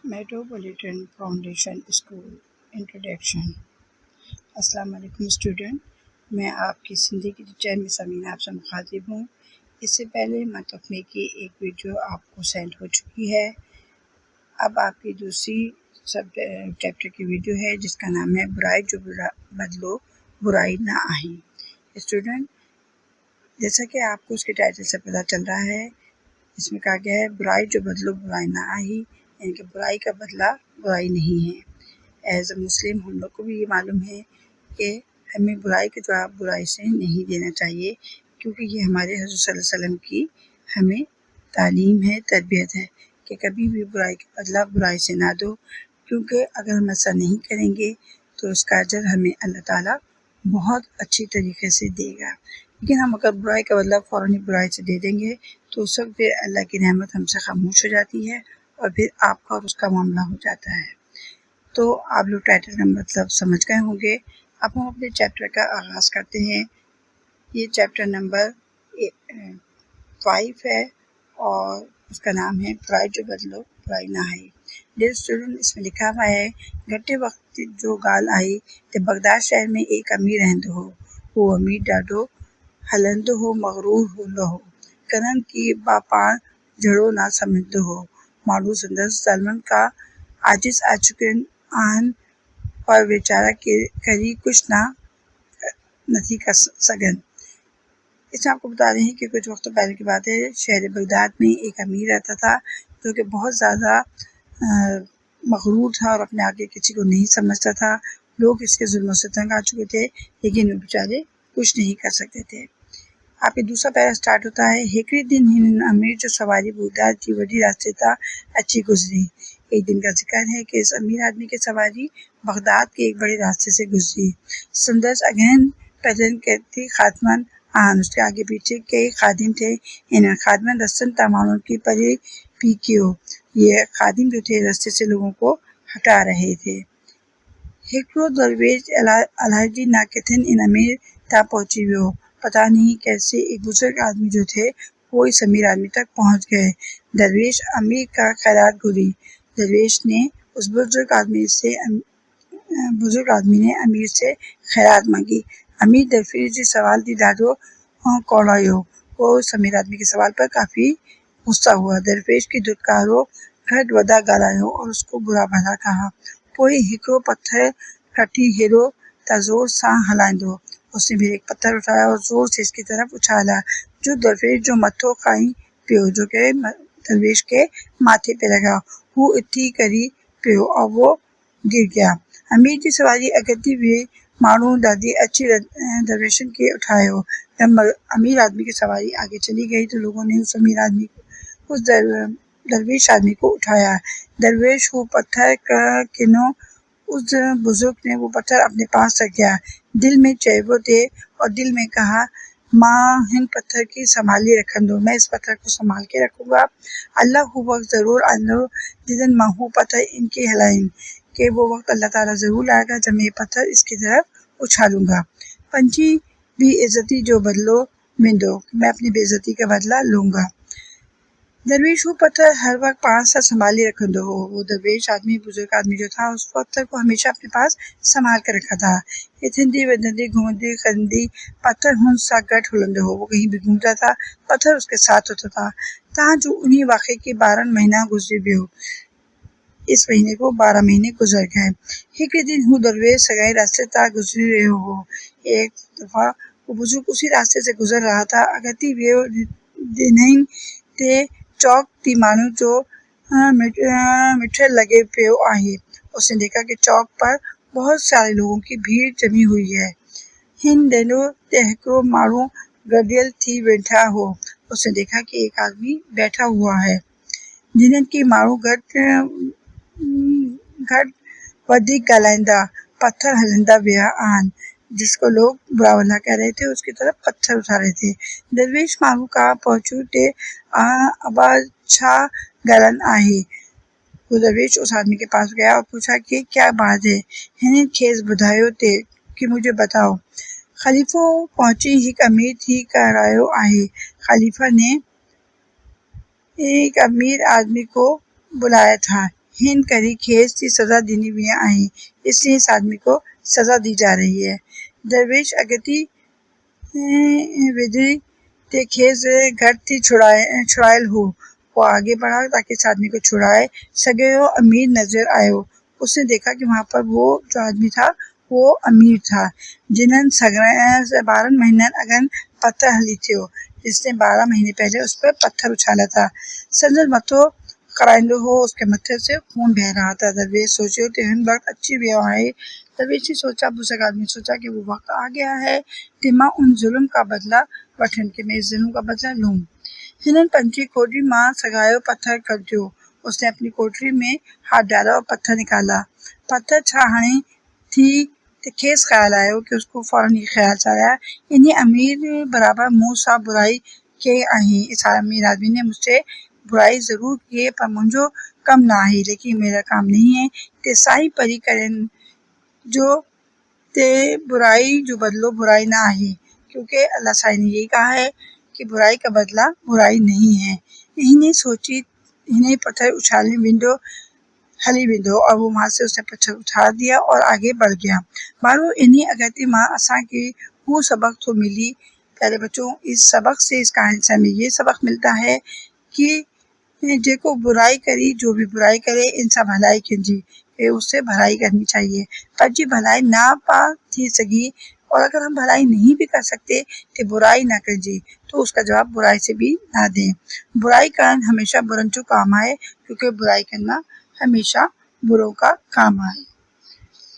Metropolitan foundation school introduction. السلام علیکم student, میں آپ کی زندگی ٹیچر مس امینہ آپ سے مخاطب ہوں۔ اس سے پہلے منتخب کی ایک ویڈیو آپ کو سینڈ ہو چکی ہے۔ اب آپ کی دوسری چیپٹر کی ویڈیو ہے جس کا نام ہے برائی جو بدلو برائی نہ آئی۔ اسٹوڈنٹ، جیسا کہ آپ کو اس کے ٹائٹل سے پتہ چل رہا ہے، اس میں کہا گیا ہے برائی جو بدلو برائی نہ آئی، یعنی کہ برائی کا بدلہ برائی نہیں ہے۔ ایز اے مسلم ہم لوگ کو بھی یہ معلوم ہے کہ ہمیں برائی کا جواب برائی سے نہیں دینا چاہیے، کیونکہ یہ ہمارے حضور صلی اللہ علیہ وسلم کی ہمیں تعلیم ہے، تربیت ہے کہ کبھی بھی برائی کا بدلہ برائی سے نہ دو، کیونکہ اگر ہم ایسا نہیں کریں گے تو اس کا اجر ہمیں اللہ تعالیٰ بہت اچھی طریقے سے دے گا۔ لیکن ہم اگر برائی کا بدلہ فوراً برائی سے دے دیں گے تو اس وقت پھر اللہ کی رحمت ہم سے خاموش ہو جاتی ہے اور پھر آپ کا اور اس کا معاملہ ہو جاتا ہے۔ تو آپ لوگ ٹائٹل کا مطلب سمجھ گئے ہوں گے۔ اب ہم اپنے چیپٹر کا آغاز کرتے ہیں۔ یہ چیپٹر نمبر 5 ہے اور اس کا نام ہے برائی جو بدلو برائی نہ آئی۔ ڈیئر اسٹوڈنٹ، اس میں لکھا ہوا ہے، گھٹے وقت جو گال آئی تے بغداد شہر میں ایک امیر رہند ہو، وہ امیر ڈاڈو ہلند ہو مغرور ہو لہو، کنن کی باپان جھڑو نہ سمجھد ہو، ماڑو زندس ظالمن کا عاجز آ چکن آن پر بیچارہ کری کچھ نہ تھی کا سگن۔ اس میں آپ کو بتا رہے ہیں کہ کچھ وقت پہلے کی بات ہے، شہر بغداد میں ایک امیر رہتا تھا جو کہ بہت زیادہ مغرور تھا اور اپنے آگے کسی کو نہیں سمجھتا تھا۔ لوگ اس کے ظلموں سے تنگ آ چکے تھے لیکن وہ بیچارے کچھ نہیں کر سکتے تھے۔ آپ کے دوسرا پیرا سٹارٹ ہوتا ہے، ہیکڑی دن ہن امیر جو سواری بغداد کی وڈی راستے تا اچھی گزری۔ ایک دن کا ذکر ہے کہ اس امیر آدمی کی سواری بغداد کے ایک بڑے راستے سے گزری۔ سندرس اگین پیدل کرتی خاتمن آن، اس کے آگے پیچھے کئی خادم تھے، ان خادمن رسن تمانوں کی پری پی کیو، یہ خادم جو تھے راستے سے لوگوں کو ہٹا رہے تھے۔ ہیکڑو درویش الحاجی ناکتھن ان امیر تا پہنچی ویو، پتہ نہیں کیسے ایک بزرگ آدمی جو تھے وہ اس امیر آدمی تک پہنچ گئے۔ درویش امیر کا خیرات گری، درویش نے اس بزرگ آدمی نے امیر سے خیرات مانگی۔ امیر درویش جی سوال دی ڈاڈو کوڑایو، وہ اس امیر آدمی کے سوال پر کافی غصہ ہوا۔ درویش کی دھتکارو گھٹ ودا گالایو اور اس کو برا بھلا کہا۔ پوئی ہکڑو پتھر کٹی ہیرو تا زور سا ہلائندو، اس نے بھی ایک پتھر اٹھایا اور زور سے اس کی طرف اچھالا، جو درویش جو متھو کھائی پیو، جو کہ درویش کے ماتھے پہ لگا، وہ اتھی کری پیو اور وہ گر گیا۔ امیر جی سواری اگتی ہوئے ماڑوں دادی اچھی درویشن کے اٹھائے ہو۔ جب امیر آدمی کی سواری آگے چلی گئی تو لوگوں نے اس درویش آدمی کو اٹھایا۔ درویش وہ پتھر کنو، اس بزرگ نے وہ پتھر اپنے پاس رکھ گیا، دل میں چیبو دے اور دل میں کہا، ماں ہن پتھر کی سنبھالی رکھن دو، میں اس پتھر کو سنبھال کے رکھوں گا۔ اللہ ہو وقت ضرور آندو جدن ماں ہو پتھر ان کی ہلائن، کہ وہ وقت اللہ تعالیٰ ضرور لائے گا جب میں یہ پتھر اس کی طرف اچھالوں گا۔ پنچی بھی عزتی جو بدلو وندو، میں اپنی بے عزتی کا بدلہ لوں گا۔ درویش وہ پتھر ہر وقت پاس سا سنبھالی رکھن دو، وہ درویش آدمی بزرگ آدمی جو تھا اس پتھر کو ہمیشہ اپنے پاس سنبھال کر رکھا تھا۔ اتھندی ودندی گھومندی خندی پتھر ہن سا گٹ ہلندو ہو، وہ کہیں بھی گھومتا تھا پتھر اس کے ساتھ ہوتا تھا۔ تاں جو انہی واقعے کی 12 مہینہ گزری بیو، اس مہینے کو 12 مہینے گزر گئے۔ ہیکڑی دن ہوں درویش سگائی راستے تا گزری رہے ہو، ایک دفعہ وہ بزرگ اسی راستے سے گزر رہا تھا۔ اگتی ویو دنہن تے چوک تی مانو جو مٹھڑ لگے پیو آہے، اس نے دیکھا کہ چوک پر بہت سارے لوگوں کی بھیڑ جمی ہوئی ہے۔ ہن ڈینڈو تے ہکڑو ماڑو گڈیل تھی بیٹھا ہو، اس نے دیکھا کہ ایک آدمی بیٹھا ہوا ہے۔ جنن کی ماڑو گھٹ ودھیک گالائندا، پتھر ہلندا ویا آن، جس کو لوگ برا بھلا کہہ رہے تھے اس کی طرف پتھر اٹھا رہے تھے۔ درویش ماڑو کا پہنچو تے ابا چھا گالن آہے، وہ درویش اس آدمی کے پاس گیا اور پوچھا کہ کیا بات ہے، ہنن کھیز بدھایو تے، کہ مجھے بتاؤ۔ خلیفہ پہنچی ہک امیر تھی کرایو آہے، خلیفہ نے ایک امیر آدمی کو بلایا تھا۔ ہند کری خیز کی سزا دینی ہوئی آئی، اس لیے اس آدمی کو سزا دی جا رہی ہے۔ درویش اگتی ودری تے خیز گھر تھی چھڑائل ہو، وہ آگے بڑھا تاکہ اس آدمی کو چھڑائے۔ سگیو امیر نظر آئے، اس نے دیکھا کہ وہاں پر وہ جو آدمی تھا وہ امیر تھا، جنہن 12 مہینن اگن پتھر ہلی تھو، جس نے 12 مہینے پہلے اس پر پتھر اچھالا تھا۔ سنجر متھو کرائندو ہو، اس کے متھے سے خون بہ رہا تھا۔ درویش سوچو کہ ہن وقت اچھی ویو ہے۔ درویش نے سوچا، بزرگ آدمی سوچا کہ وہ وقت آ گیا ہے کہ ماں ان ظلم کا بدلہ وٹھن، کہ میں اس ظلم کا بدلہ لوں۔ ہنن پنچی کوٹری ماں سگایو پتھر کڈیو، اس نے اپنی کوٹری میں ہاتھ ڈالا اور پتھر نکالا۔ پتھر چھاہنی تھی تے خیز خیال آئے کہ اس کو فوراً یہ خیال آیا، انہیں امیر برابر منہ سا برائی کے آہیں، اس امیر آدمی نے مجھ سے برائی ضرور کیے پر منجو کم نہ آئی، لیکن میرا کام نہیں ہے تے سائی پری کرن جو تے برائی جو بدلو برائی نہ آئی، کیونکہ اللہ سائی نے یہی کہا ہے کہ برائی کا بدلہ برائی نہیں ہے۔ انہیں سوچی، انہیں پتھر اچھالنے ونڈو ہلی ونڈو، اور وہ وہاں سے اس نے پتھر اٹھا دیا اور آگے بڑھ گیا۔ بارو انہیں اگتی ماں اساں کی وہ سبق تو ملی۔ پیارے بچوں، اس سبق سے، اس کہانی سے ہمیں یہ سبق ملتا ہے کہ جیکو برائی کری، جو بھی برائی کرے انسان بھلائی کنجی، کہ اس سے بھلائی کرنی چاہیے، پر جی بھلائی نہ پا تھی سگی، اور اگر ہم بھلائی نہیں بھی کر سکتے تو برائی نہ کرجی، تو اس کا جواب برائی سے بھی نہ دیں۔ برائی کرن ہمیشہ برنچو کام آئے، کیونکہ برائی کرنا ہمیشہ بروں کا کام آئے۔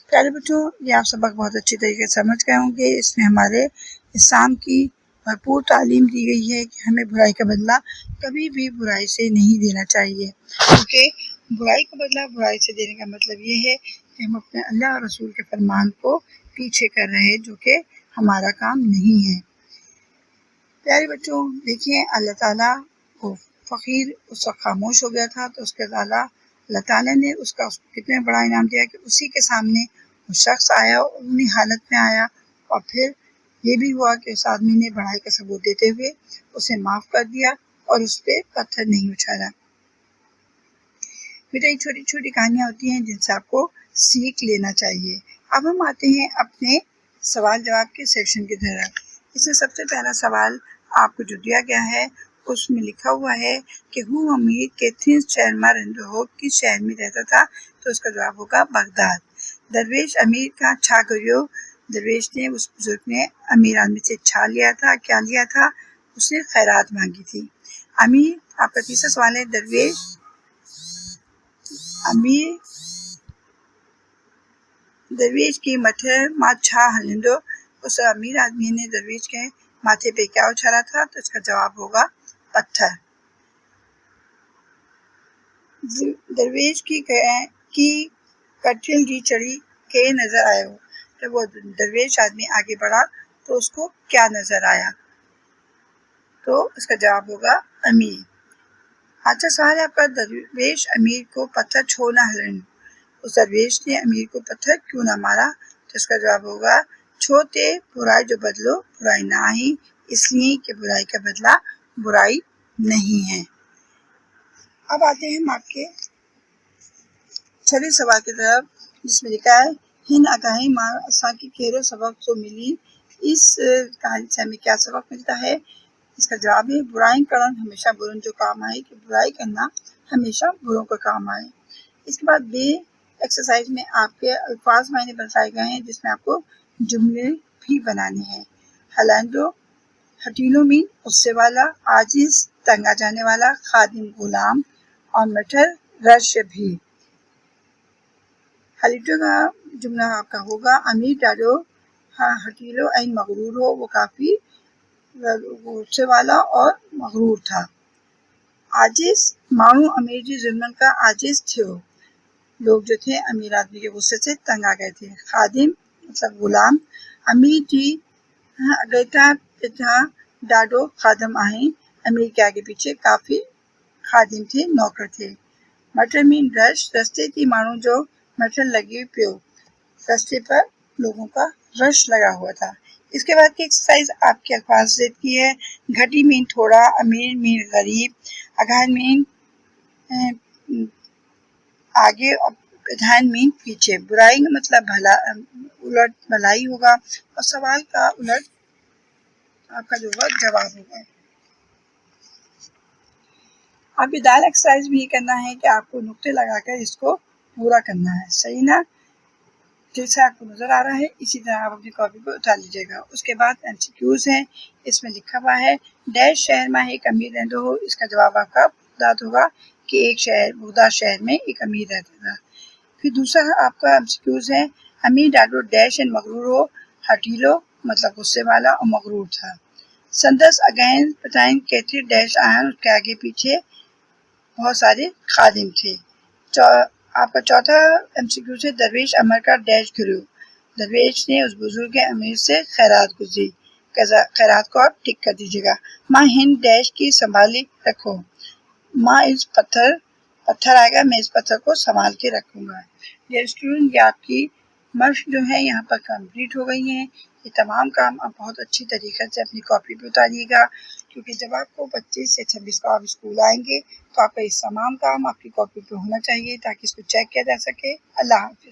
پیارے بچوں، یہ آپ سبق بہت اچھی طریقے سے سمجھ گئے ہوں گے۔ اس میں ہمارے اسلام کی بھرپور تعلیم دی گئی ہے کہ ہمیں برائی کا بدلہ کبھی بھی برائی سے نہیں دینا چاہیے، کیونکہ برائی کا بدلہ برائی سے دینے کا مطلب یہ ہے کہ ہم اپنے اللہ اور رسول کے فرمان کو پیچھے کر رہے ہیں، جو کہ ہمارا کام نہیں ہے۔ پیارے بچوں، دیکھیے اللہ تعالیٰ کو فقیر اس وقت خاموش ہو گیا تھا، تو اس کے اللہ تعالیٰ نے اس کو کتنا بڑا انعام دیا کہ اسی کے سامنے وہ شخص آیا اور انہی حالت میں آیا، اور پھر یہ بھی ہوا کہ اس آدمی نے بڑائی کا ثبوت دیتے ہوئے اسے معاف کر دیا اور اس پہ پتھر نہیں اچھالا۔ بیٹا، یہ چھوٹی چھوٹی کہانیاں ہوتی ہیں جن سے آپ کو سیکھ لینا چاہیے۔ اب ہم آتے ہیں اپنے سوال جواب کے سیکشن کی طرف۔ اس میں سب سے پہلا سوال آپ کو جو دیا گیا ہے اس میں لکھا ہوا ہے کہ ہو امیر کے تھنس شہر میں رہندو ہو، کس شہر میں رہتا تھا، تو اس کا جواب ہوگا بغداد۔ درویش امیر کا چھا کریو، درویش نے، اس بزرگ نے امیر آدمی سے چھا لیا تھا، کیا لیا تھا، اس نے خیرات مانگی تھی۔ امیر، آپ کا تیسرا سوال ہے، درویش کی مٹھے ماں چھا ہلندو، اس امیر آدمی نے درویش کے ماتھے پہ کیا اچھالا تھا، تو اس کا جواب ہوگا پتھر۔ درویش کی کٹھل جی چڑھی کے نظر آئے ہو، جب وہ درویش آدمی آگے بڑھا تو اس کو کیا نظر آیا، تو اس کا جواب ہوگا امیر۔ اچھا سوال ہے آپ کا، درویش امیر کو پتھر چھو نہ ہلن، اس درویش نے امیر کو پتھر کیوں نہ مارا، تو اس کا جواب ہوگا چھوتے برائی جو بدلو برائی نہ ہی، اس لیے کہ برائی کا بدلہ برائی نہیں ہے۔ اب آتے ہیں ہم آپ کے چھٹے سوال کی طرف، جس میں لکھا ہے ہن اگاہی ماں اساں کی کیرو سبق تو ملی، اس کہانی سے ہمیں کیا سبق ملتا ہے، اس کا جواب ہے برائی کرن ہمیشہ برن جو کام آئے، کہ برائی کرنا ہمیشہ بروں کا کام آئے۔ اس کے بعد بے ایکسرسائز میں آپ کے الفاظ معنی بتائے گئے ہیں، جس میں آپ کو جملے بھی بنانے ہیں۔ ہلانڈو ہٹیلو مین غصے والا، عاجز تنگ آ جانے والا، خادم غلام، اور مٹر رش بھی۔ ہلیٹو کا جملہ آپ کا ہوگا امیر ڈاڈو ہٹیلو این مغرور ہو، وہ کافی غصے والا اور مغرور تھا۔ عاجز مانو امیر جی ظلمن کا عاجز تھے، لوگ جو تھے امیر آدمی کے غصے سے تنگ آ گئے تھے۔ خادم مطلب غلام، امیر جی اگیتا پتا ڈاڈو خادم آہیں، امیر کے آگے پیچھے کافی خادم تھے، نوکر تھے۔ مٹر مین رش، رستے تھی مانو جو مٹر لگی پیو، رستے پر لوگوں کا رش لگا ہوا تھا۔ اس کے بعد کی ایکسرسائز آپ کے الفاظ سے کی ہے، گھٹی مین تھوڑا، امیر مین غریب، اگہن مین آگے اور دھیان مین پیچھے. برائی کا مطلب الٹ بھلائی ہوگا اور سوال کا الٹ آپ کا جو وقت جواب ہوگا. اب یہ دال ایکسرسائز بھی کرنا ہے کہ آپ کو نقطے لگا کر اس کو پورا کرنا ہے. صحیح نا؟ جیسا آپ کو نظر آ رہا ہے اسی طرح آپ اپنی کاپی پہ اتار لیجیے گا. اس کے بعد ایم سی کیوز ہیں. اس میں لکھا ہوا ہے ڈیش شہر میں ایک امیر رہندہ ہو. اس کا جواب آپ کا بغداد ہوگا کہ بغداد شہر میں ایک امیر رہتا تھا. پھر دوسرا آپ کا ایم سی کیوز ہے امیر ڈاکٹر ڈیش اینڈ مغرور ہو. ہٹیلو مطلب غصے والا اور مغرور تھا. سندس اگین بتائیں کیتھری ڈیش آئن. اس کے آگے پیچھے بہت سارے خادم تھے. آپ کا چوتھا ایم سی کیو سے درویش امر کا ڈیش گرو. درویش نے اس بزرگ امیر سے خیرات گزری. خیرات کو آپ ٹک کر دیجیے گا. ماں ہند ڈیش کی سنبھالی رکھو. ماں اس پتھر آئے گا میں اس پتھر کو سنبھال کے رکھوں گا. ڈیئر اسٹوڈنٹ یہ آپ کی مشق جو ہے یہاں پر کمپلیٹ ہو گئی ہیں. یہ تمام کام آپ بہت اچھی طریقے سے اپنی کاپی پہ اتاریے گا کیونکہ جب آپ کو 25 سے 26 کو آپ اسکول آئیں گے تو آپ کا یہ تمام کام آپ کی کاپی پہ ہونا چاہیے تاکہ اس کو چیک کیا جا سکے. اللہ حافظ.